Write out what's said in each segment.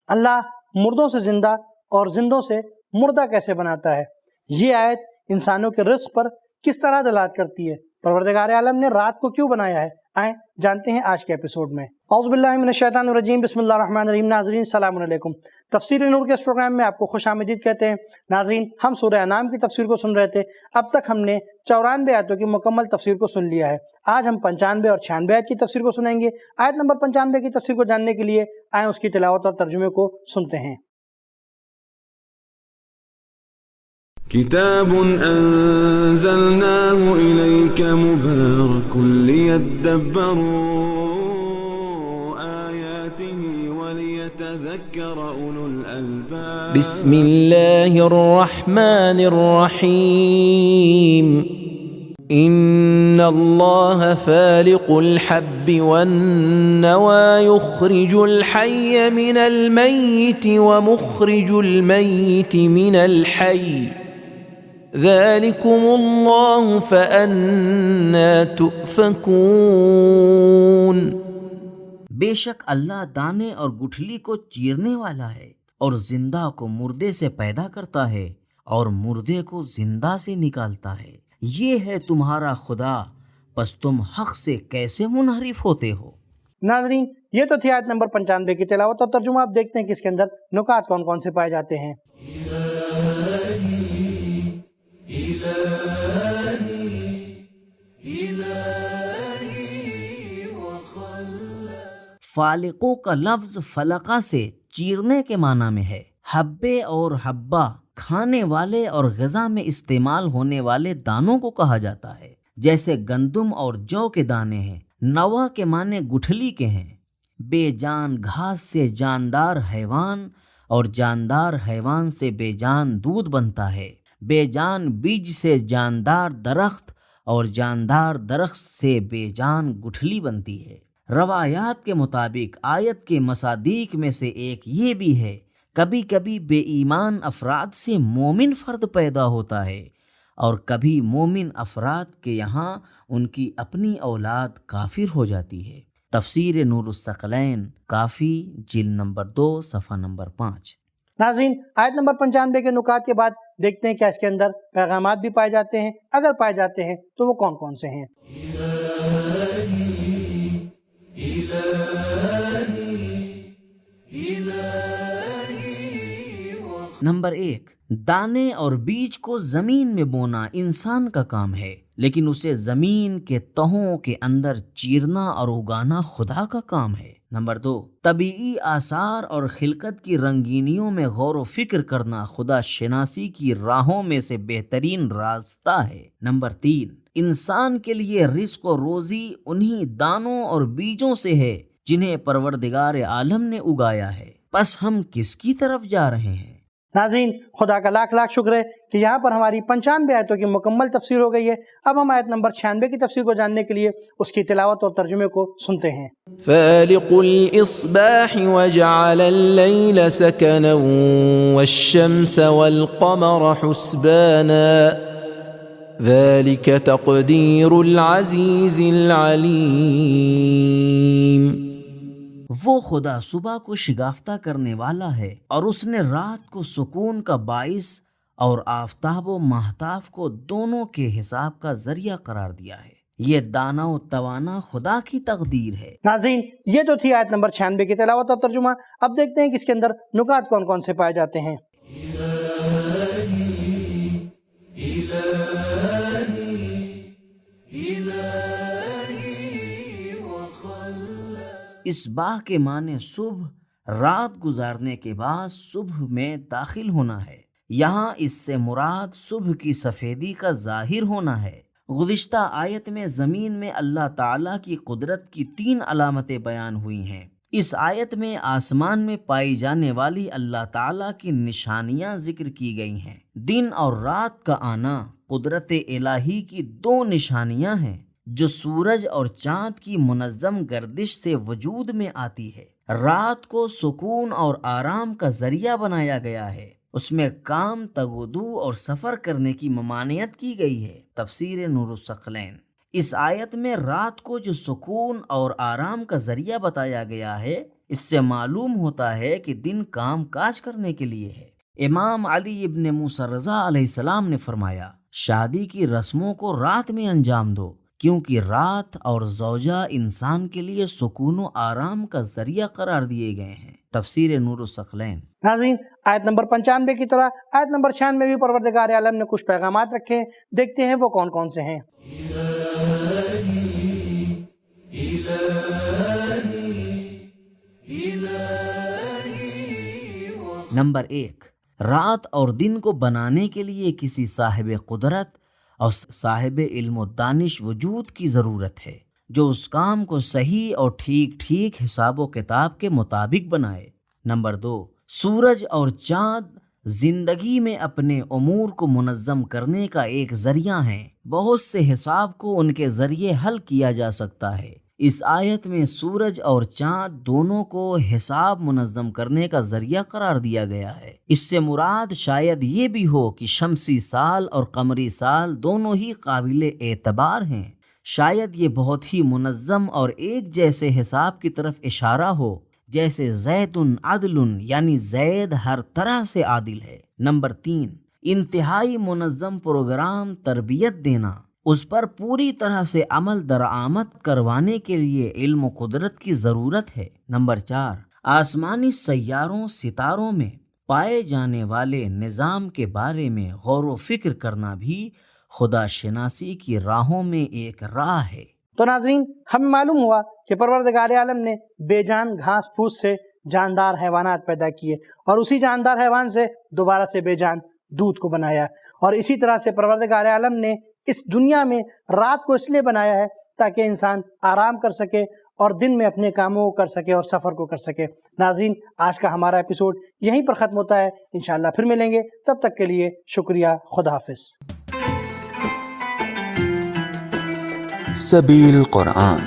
اللہ مردوں سے زندہ اور زندوں سے مردہ کیسے بناتا ہے؟ یہ آیت انسانوں کے رزق پر کس طرح دلالت کرتی ہے؟ پروردگار عالم نے رات کو کیوں بنایا ہے؟ آئیں جانتے ہیں آج کے ایپیسوڈ میں۔ اعوذ باللہ من الشیطان الرجیم، بسم اللہ الرحمن الرحیم۔ ناظرین السلام علیکم، تفسیر نور کے اس پروگرام میں آپ کو خوش آمدید کہتے ہیں۔ ناظرین، ہم سورہ انعام کی تفسیر کو سن رہے تھے۔ اب تک ہم نے 94 آیتوں کی مکمل تفسیر کو سن لیا ہے۔ آج ہم 95 اور 96 آیت کی تفسیر کو سنیں گے۔ آیت نمبر 95 کی تفسیر کو جاننے کے لیے آئیں اس کی تلاوت اور ترجمے کو سنتے ہیں۔ كتاب أنزلناه إليك مبارك ليدبروا آياته وليتذكر أولو الألباب بسم الله الرحمن الرحيم إن الله فالق الحب والنوى يخرج الحي من الميت ومخرج الميت من الحي ذلكم الله فأنا تؤفكون۔ بے شک اللہ دانے اور گٹھلی کو چیرنے والا ہے اور زندہ کو مردے سے پیدا کرتا ہے اور مردے کو زندہ سے نکالتا ہے۔ یہ ہے تمہارا خدا، پس تم حق سے کیسے منحرف ہوتے ہو؟ ناظرین، یہ تو تھی آیت نمبر 95 کی تلاوت اور ترجمہ۔ آپ دیکھتے ہیں کہ اس کے اندر نکات کون کون سے پائے جاتے ہیں۔ فالقوں کا لفظ فلقہ سے چیرنے کے معنی میں ہے۔ حبے اور حبہ کھانے والے اور غذا میں استعمال ہونے والے دانوں کو کہا جاتا ہے، جیسے گندم اور جو کے دانے ہیں۔ نوا کے معنی گٹھلی کے ہیں۔ بے جان گھاس سے جاندار حیوان اور جاندار حیوان سے بے جان دودھ بنتا ہے۔ بے جان بیج سے جاندار درخت اور جاندار درخت سے بے جان گٹھلی بنتی ہے۔ روایات کے مطابق آیت کے مصادیق میں سے ایک یہ بھی ہے، کبھی کبھی بے ایمان افراد سے مومن فرد پیدا ہوتا ہے اور کبھی مومن افراد کے یہاں ان کی اپنی اولاد کافر ہو جاتی ہے۔ تفسیر نور الثقلین، کافی، جلد نمبر 2، صفحہ نمبر 5۔ ناظرین، آیت نمبر 95 کے نکات کے بعد دیکھتے ہیں کیا اس کے اندر پیغامات بھی پائے جاتے ہیں۔ اگر پائے جاتے ہیں تو وہ کون کون سے ہیں؟ نمبر 1، دانے اور بیج کو زمین میں بونا انسان کا کام ہے، لیکن اسے زمین کے تہوں کے اندر چیرنا اور اگانا خدا کا کام ہے۔ نمبر 2، طبیعی آثار اور خلقت کی رنگینیوں میں غور و فکر کرنا خدا شناسی کی راہوں میں سے بہترین راستہ ہے۔ نمبر 3، انسان کے لیے رزق و روزی انہی دانوں اور بیجوں سے ہے جنہیں پروردگار عالم نے اگایا ہے۔ پس ہم کس کی طرف جا رہے ہیں؟ ناظرین، خدا کا لاکھ لاکھ شکر ہے کہ یہاں پر ہماری 95 آیتوں کی مکمل تفسیر ہو گئی ہے۔ اب ہم آیت نمبر 96 کی تفسیر کو جاننے کے لیے اس کی تلاوت اور ترجمے کو سنتے ہیں۔ فالق الإصباح وجعل الليل سكنا والشمس والقمر حسبانا ذلك تقدير العزيز العليم۔ وہ خدا صبح کو شگافتہ کرنے والا ہے اور اس نے رات کو سکون کا باعث اور آفتاب و ماہتاب کو دونوں کے حساب کا ذریعہ قرار دیا ہے۔ یہ دانا و توانا خدا کی تقدیر ہے۔ ناظرین، یہ تو تھی آیت نمبر 96 کی تلاوت اور ترجمہ۔ اب دیکھتے ہیں کہ اس کے اندر نکات کون کون سے پائے جاتے ہیں۔ اصباح کے معنی صبح، رات گزارنے کے بعد صبح میں داخل ہونا ہے۔ یہاں اس سے مراد صبح کی سفیدی کا ظاہر ہونا ہے۔ گزشتہ آیت میں زمین میں اللہ تعالیٰ کی قدرت کی 3 علامتیں بیان ہوئی ہیں۔ اس آیت میں آسمان میں پائی جانے والی اللہ تعالیٰ کی نشانیاں ذکر کی گئی ہیں۔ دن اور رات کا آنا قدرت الہی کی 2 نشانیاں ہیں جو سورج اور چاند کی منظم گردش سے وجود میں آتی ہے۔ رات کو سکون اور آرام کا ذریعہ بنایا گیا ہے، اس میں کام، تگودو اور سفر کرنے کی ممانعت کی گئی ہے۔ تفسیر نور الثقلین۔ اس آیت میں رات کو جو سکون اور آرام کا ذریعہ بتایا گیا ہے، اس سے معلوم ہوتا ہے کہ دن کام کاج کرنے کے لیے ہے۔ امام علی ابن موسیٰ رضا علیہ السلام نے فرمایا، شادی کی رسموں کو رات میں انجام دو، کیونکہ رات اور زوجہ انسان کے لیے سکون و آرام کا ذریعہ قرار دیے گئے ہیں۔ تفسیر نور الثقلین۔ ناظرین، آیت نمبر 95 کی طرح آیت نمبر 96 میں بھی پروردگار عالم نے کچھ پیغامات رکھے ہیں، دیکھتے ہیں وہ کون کون سے ہیں۔ نمبر 1، رات اور دن کو بنانے کے لیے کسی صاحب قدرت اور صاحب علم و دانش وجود کی ضرورت ہے، جو اس کام کو صحیح اور ٹھیک حساب و کتاب کے مطابق بنائے۔ نمبر 2، سورج اور چاند زندگی میں اپنے امور کو منظم کرنے کا ایک ذریعہ ہیں، بہت سے حساب کو ان کے ذریعے حل کیا جا سکتا ہے۔ اس آیت میں سورج اور چاند دونوں کو حساب منظم کرنے کا ذریعہ قرار دیا گیا ہے۔ اس سے مراد شاید یہ بھی ہو کہ شمسی سال اور قمری سال دونوں ہی قابل اعتبار ہیں۔ شاید یہ بہت ہی منظم اور ایک جیسے حساب کی طرف اشارہ ہو، جیسے زید عدل، یعنی زید ہر طرح سے عادل ہے۔ نمبر 3، انتہائی منظم پروگرام تربیت دینا، اس پر پوری طرح سے عمل درآمد کروانے کے لیے علم و قدرت کی ضرورت ہے۔ نمبر 4، آسمانی سیاروں ستاروں میں پائے جانے والے نظام کے بارے میں غور و فکر کرنا بھی خدا شناسی کی راہوں میں ایک راہ ہے۔ تو ناظرین، ہمیں معلوم ہوا کہ پروردگار عالم نے بے جان گھاس پھوس سے جاندار حیوانات پیدا کیے اور اسی جاندار حیوان سے دوبارہ سے بے جان دودھ کو بنایا، اور اسی طرح سے پروردگار عالم نے اس دنیا میں رات کو اس لیے بنایا ہے تاکہ انسان آرام کر سکے اور دن میں اپنے کاموں کو کر سکے اور سفر کو کر سکے۔ ناظرین، آج کا ہمارا ایپیسوڈ یہیں پر ختم ہوتا ہے، انشاءاللہ پھر ملیں گے، تب تک کے لیے شکریہ، خدا حافظ۔ سبیل قرآن،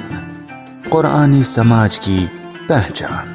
قرآنی سماج کی پہچان۔